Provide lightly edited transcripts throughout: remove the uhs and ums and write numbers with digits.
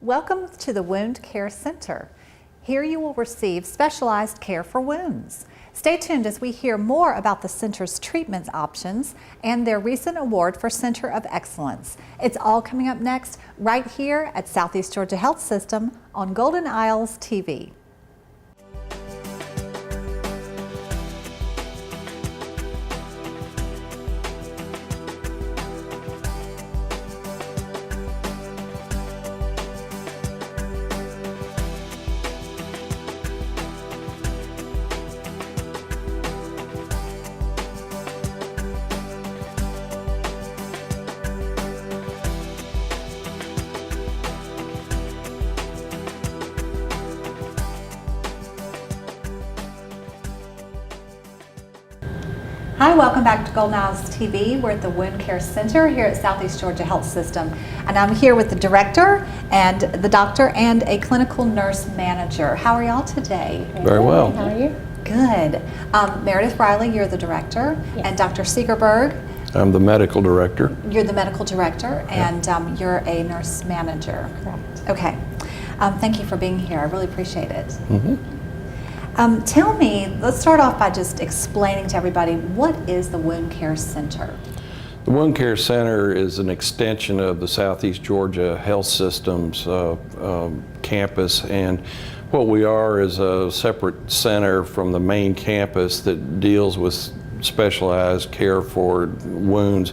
Welcome to the Wound Care Center. Here you will receive specialized care for wounds. Stay tuned as we hear more about the center's treatment options and their recent award for Center of Excellence. It's all coming up next right here at Southeast Georgia Health System on Golden Isles TV. Hi, welcome back to Golden Isles TV. We're at the Wound Care Center here at Southeast Georgia Health System. And I'm here with the director and the doctor and a clinical nurse manager. How are y'all today? Very well. How are you? Good. Meredith Reilly, you're the director, Yes. and Dr. Segerberg, I'm the medical director. you're the medical director, and you're a nurse manager. Correct. Okay. Thank you for being here. I really appreciate it. Mhm. Tell me, let's start off by just explaining to everybody, what is the Wound Care Center? The Wound Care Center is an extension of the Southeast Georgia Health System's campus, and what we are is a separate center from the main campus that deals with specialized care for wounds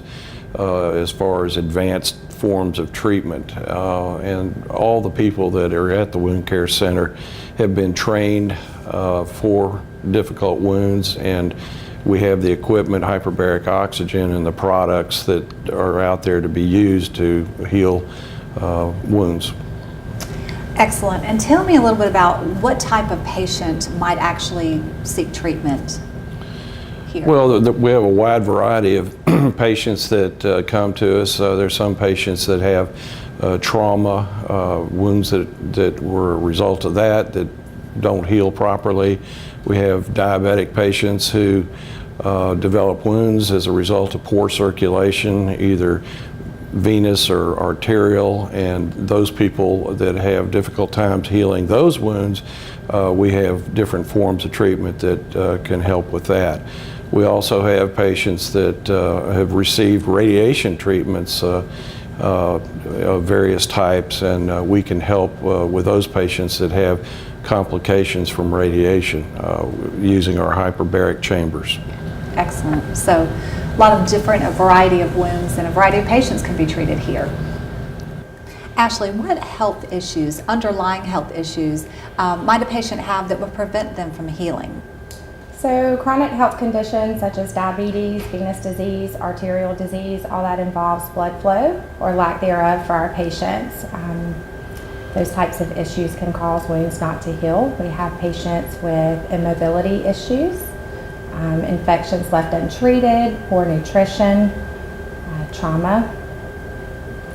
as far as advanced forms of treatment. And all the people that are at the Wound Care Center have been trained for difficult wounds, and we have the equipment, hyperbaric oxygen, and the products that are out there to be used to heal wounds. Excellent. And tell me a little bit about what type of patient might actually seek treatment here. Well, we have a wide variety of patients that come to us. There's some patients that have trauma, wounds that were a result of that don't heal properly. We have diabetic patients who develop wounds as a result of poor circulation, either venous or arterial, and those people that have difficult times healing those wounds, we have different forms of treatment that can help with that. We also have patients that have received radiation treatments of various types, and we can help with those patients that have complications from radiation using our hyperbaric chambers. Excellent. So a lot of different, a variety of wounds and a variety of patients can be treated here. Ashley, what health issues, underlying health issues, might a patient have that would prevent them from healing? So chronic health conditions such as diabetes, venous disease, arterial disease, all that involves blood flow or lack thereof for our patients. Those types of issues can cause wounds not to heal. We have patients with immobility issues, infections left untreated, poor nutrition, trauma.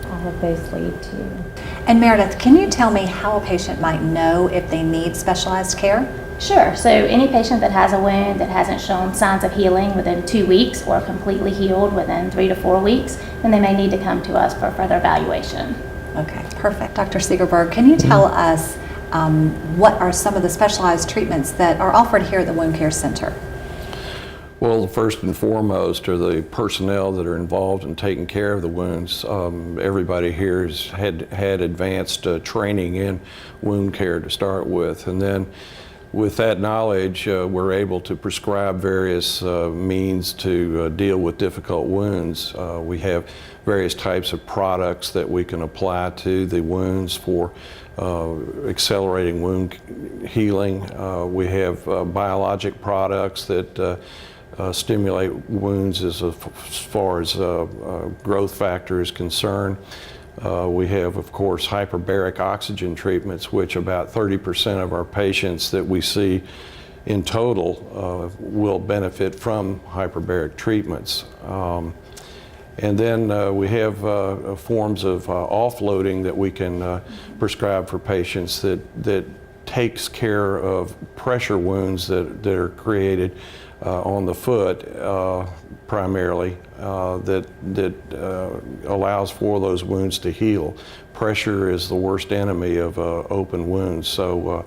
All of those lead to. And Meredith, can you tell me how a patient might know if they need specialized care? Sure. So any patient that has a wound that hasn't shown signs of healing within 2 weeks or completely healed within 3 to 4 weeks, then they may need to come to us for further evaluation. Okay, perfect. Dr. Segerberg, can you tell us what are some of the specialized treatments that are offered here at the Wound Care Center? Well, first and foremost are the personnel that are involved in taking care of the wounds. Everybody here has had advanced training in wound care to start with, and then with that knowledge, we're able to prescribe various means to deal with difficult wounds. We have various types of products that we can apply to the wounds for accelerating wound healing. We have biologic products that stimulate wounds as far as growth factor is concerned. We have, of course, hyperbaric oxygen treatments, which about 30% of our patients that we see in total will benefit from hyperbaric treatments. And then we have forms of offloading that we can prescribe for patients that takes care of pressure wounds that are created on the foot primarily that allows for those wounds to heal. Pressure is the worst enemy of open wounds, so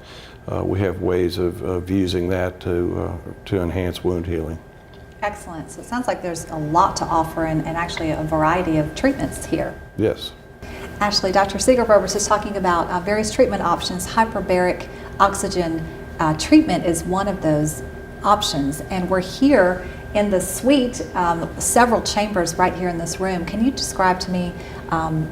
we have ways of using that to enhance wound healing. Excellent. So it sounds like there's a lot to offer and actually a variety of treatments here. Yes. Ashley, Dr. Segerberg was just talking about various treatment options. Hyperbaric oxygen treatment is one of those options, and we're here in the suite, several chambers right here in this room. Can you describe to me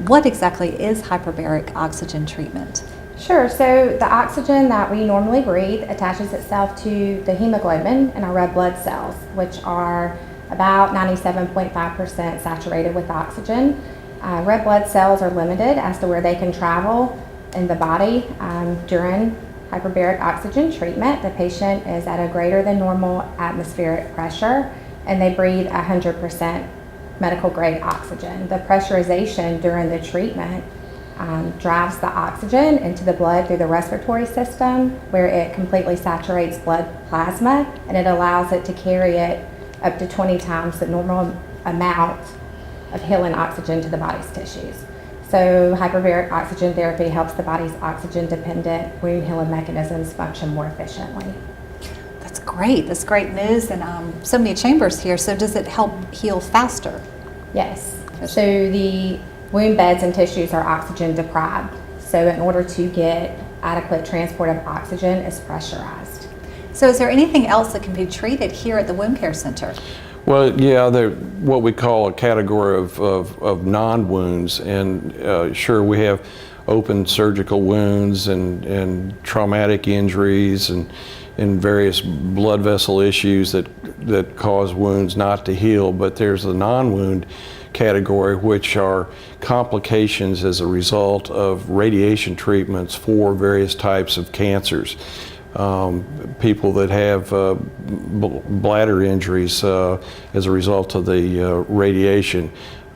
what exactly is hyperbaric oxygen treatment? Sure. So the oxygen that we normally breathe attaches itself to the hemoglobin in our red blood cells, which are about 97.5% saturated with oxygen. Red blood cells are limited as to where they can travel in the body during hyperbaric oxygen treatment. The patient is at a greater than normal atmospheric pressure, and they breathe 100% medical grade oxygen. The pressurization during the treatment drives the oxygen into the blood through the respiratory system, where it completely saturates blood plasma, and it allows it to carry it up to 20 times the normal amount of healing oxygen to the body's tissues. So hyperbaric oxygen therapy helps the body's oxygen-dependent wound healing mechanisms function more efficiently. That's great. That's great news, and so many chambers here. So does it help heal faster? Yes. So the wound beds and tissues are oxygen deprived. So in order to get adequate transport of oxygen, it's pressurized. So is there anything else that can be treated here at the Wound Care Center? Well, yeah, they're what we call a category of non-wounds, and sure, we have open surgical wounds and traumatic injuries and various blood vessel issues that cause wounds not to heal, but there's the non-wound category, which are complications as a result of radiation treatments for various types of cancers. People that have bladder injuries as a result of the radiation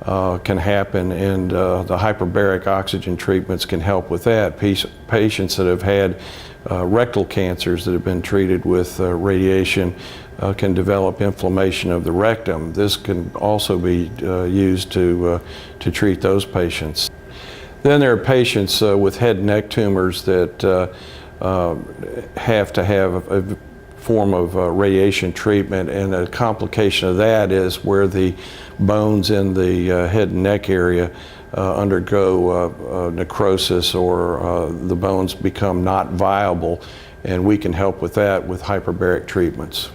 can happen, and the hyperbaric oxygen treatments can help with that. Patients that have had rectal cancers that have been treated with radiation can develop inflammation of the rectum. This can also be used to treat those patients. Then there are patients with head and neck tumors that have to have a form of radiation treatment, and a complication of that is where the bones in the head and neck area undergo necrosis, or the bones become not viable, and we can help with that with hyperbaric treatments.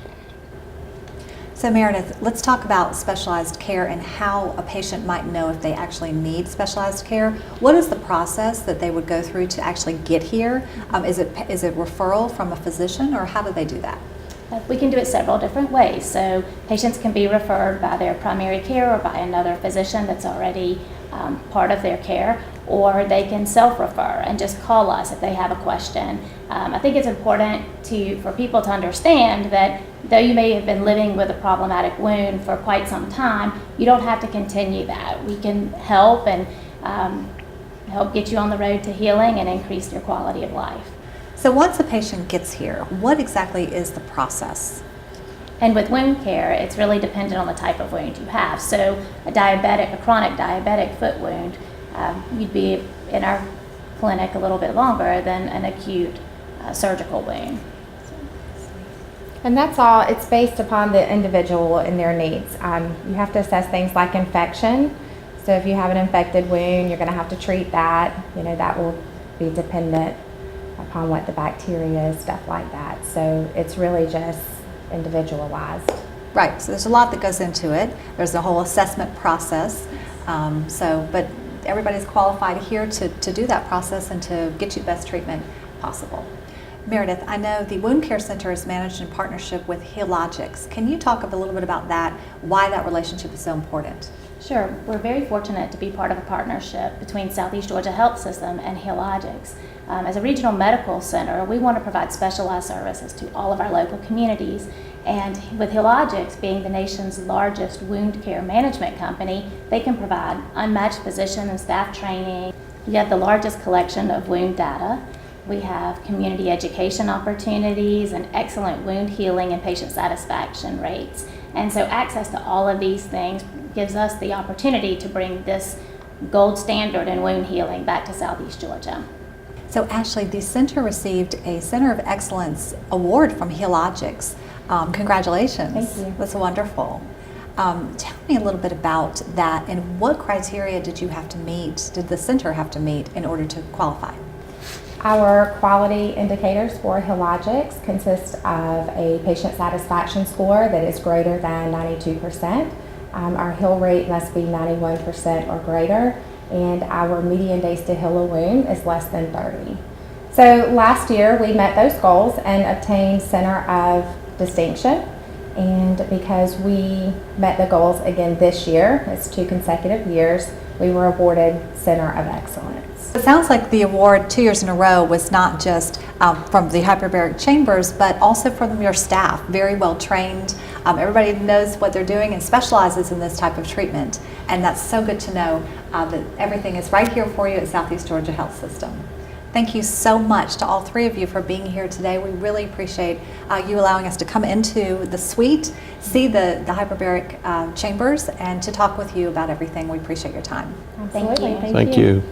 So Meredith, let's talk about specialized care and how a patient might know if they actually need specialized care. What is the process that they would go through to actually get here? Is it referral from a physician, or how do they do that? We can do it several different ways. So patients can be referred by their primary care or by another physician that's already part of their care, or they can self-refer and just call us if they have a question. I think it's important for people to understand that though you may have been living with a problematic wound for quite some time, you don't have to continue that. We can help and help get you on the road to healing and increase your quality of life. So once a patient gets here, what exactly is the process? And with wound care, it's really dependent on the type of wound you have. So a chronic diabetic foot wound, you'd be in our clinic a little bit longer than an acute surgical wound. And that's all, it's based upon the individual and their needs. You have to assess things like infection. So if you have an infected wound, you're going to have to treat that. That will be dependent upon what the bacteria is, stuff like that. So it's really just individualized. Right, so there's a lot that goes into it. There's a whole assessment process. But everybody's qualified here to do that process and to get you the best treatment possible. Meredith, I know the Wound Care Center is managed in partnership with Healogics. Can you talk a little bit about that, why that relationship is so important? Sure. We're very fortunate to be part of a partnership between Southeast Georgia Health System and Healogics. As a regional medical center, we want to provide specialized services to all of our local communities. And with Healogics being the nation's largest wound care management company, they can provide unmatched physician and staff training. We have the largest collection of wound data. We have community education opportunities and excellent wound healing and patient satisfaction rates. And so access to all of these things gives us the opportunity to bring this gold standard in wound healing back to Southeast Georgia. So Ashley, the center received a Center of Excellence Award from Healogics. Congratulations. Thank you. That's wonderful. Tell me a little bit about that, and what criteria did you have to meet, did the center have to meet in order to qualify? Our quality indicators for Healogics consist of a patient satisfaction score that is greater than 92%. Our heal rate must be 91% or greater, and our median days to heal a wound is less than 30. So last year we met those goals and obtained Center of Distinction. And because we met the goals again this year, it's 2 consecutive years, we were awarded Center of Excellence. It sounds like the award 2 years in a row was not just from the hyperbaric chambers, but also from your staff, very well trained. Everybody knows what they're doing and specializes in this type of treatment. And that's so good to know that everything is right here for you at Southeast Georgia Health System. Thank you so much to all 3 of you for being here today. We really appreciate you allowing us to come into the suite, see the hyperbaric chambers, and to talk with you about everything. We appreciate your time. Absolutely. Thank you. Thank you.